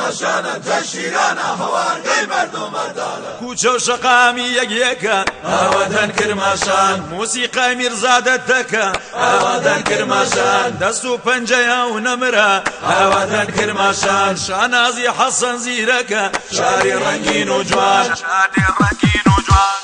کرماشانه تشیرانه هوارگەی مردومەردانە کوچە و شەقامی یەکیەکە ئاوادان کرماشان موسیقای میرزادت دەکە ئاوادان کرماشان دەست و پەنجەیە و نەمرە ئاوادان کرماشان شانازی حەسەن زیرەکە شاری ڕەنگین و جوان شاری ڕەنگین و جوان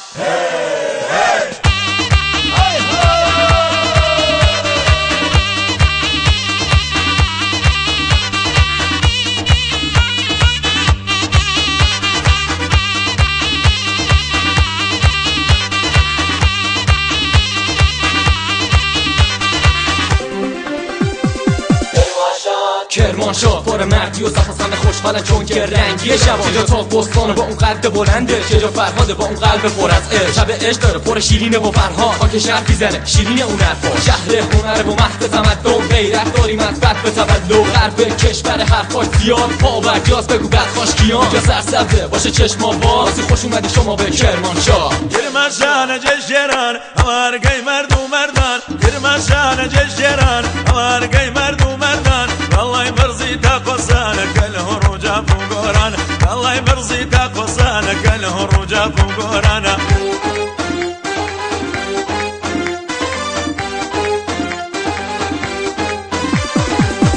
کرمانشاه بار مردی و صفحه خوشحالن چون که رنگی شبان جا تا بستانه با اون قد بلنده که جا فرهاده با اون قلب پر از عشق شب عشق داره پر شیرینه و فرهاد خاک شهر میزنه شیرین اون حرفا شهر هنر و مهد تمدن غیرت داریم از بد به تولد غرب کشور حرفاش زیاد پاورجاست بگو بدخواش کیان جا سرسبزه باشه چشما باز خوش اومدی شما به کرمانشاه کرمانشان جشجران هوارگەی مرد و مردان کرمانشان جشجران هوارگەی مرد و مردان والله برزي تاقصانك الهروج فوقرانا والله برزي تاقصانك الهروج فوقرانا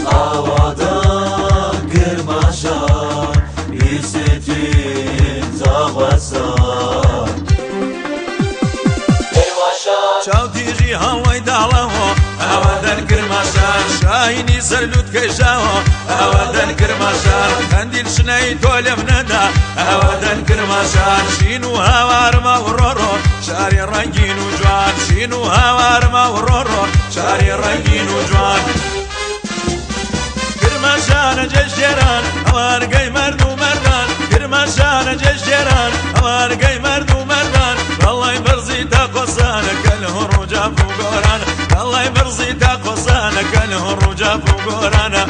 آوادان کرماشان ایستین تاقصان چاو تیجی هەڵی داڵەوە ئاوادان کرماشان شاهینی سەرلووت کەژاوە ئاوادان کرماشان هەندیل شنەی تۆ لێم نەدا ئاوادان کرماشان شین و هاوارمە و ڕۆڕۆ شاری ڕەنگین و جوان شین و هاوارمە و ڕۆڕۆ شاری ڕەنگین و جوان کرماشانە جەژێران هەوارگەی مرد و مەردان کرماشانە جەژێران هەوارگەی مرد و مەردان والله برزي تاقصانك الهروج فوقرانا والله برزي تاقصانك الهروج فوقرانا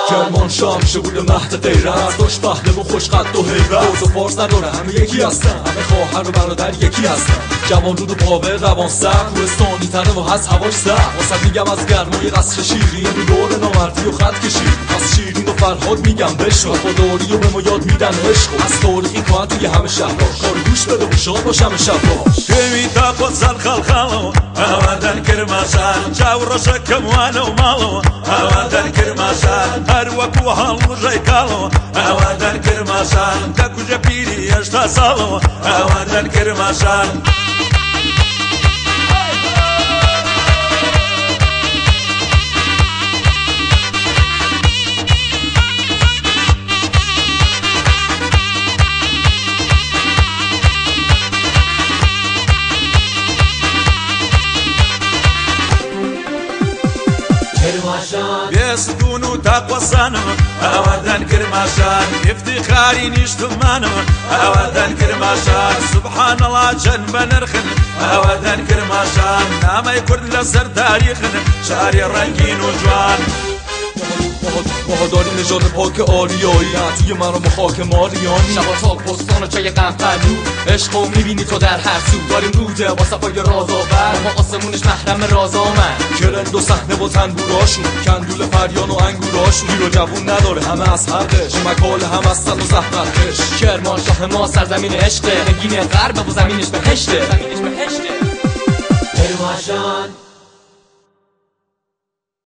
کرمانشاه میشه بود مهد غیرت داشت پهلو و خوش قد و هیبت روز و فارس نداره همه یکی هستن همه خواهر و برادر یکی هستن جوان رود و قابل روان سر کوهستانی تنه و هست هواش سر واسه میگم از گرمای قصر شیرین رو دور نامردی و خط کشید از شیرین و فرهاد میگم بشو وفاداری و به ما یاد میدن عشق از تاریخی کهن توی همه شهراش کار گوش بده و شاد باش همه شباش كوي تاقصان خلخالو ئاوادان کرماشان چاو ڕەشەکەم وانە و ماڵەوە ئاوادان کرماشان هەر وەکو هەڵوژەی کاڵەوە ئاوادان کرماشان دەکوژە پیری هێشتا ساڵەوە ئاوادان کرماشان بێستون و تاقوەسانەوە ئاوادان کرماشان افتخاری نیشتمانەوە ئاوادان کرماشان سبحان الله چەند بە نرخن ئاوادان کرماشان نامەی کورد لەسەر تاریخن شاری ڕەنگین و جوان ماها داریم نژاد پاک آریایی توی مرام خاک ماریانی شبا تاک پستان و چای قمپلو عشق و میبینی تو در هر سو داریم روده با صفای رازآور ما آسمونش محرم راز آمد کرند و صحنه و تنبوراشون کندول فریان و انگوراشون گیر و جوون نداره همه از حقش مکال هم هستن و زحمتکش کرمانشاه ما سرزمین عشقه نگین غرب و زمینش بهشته کرمانشاه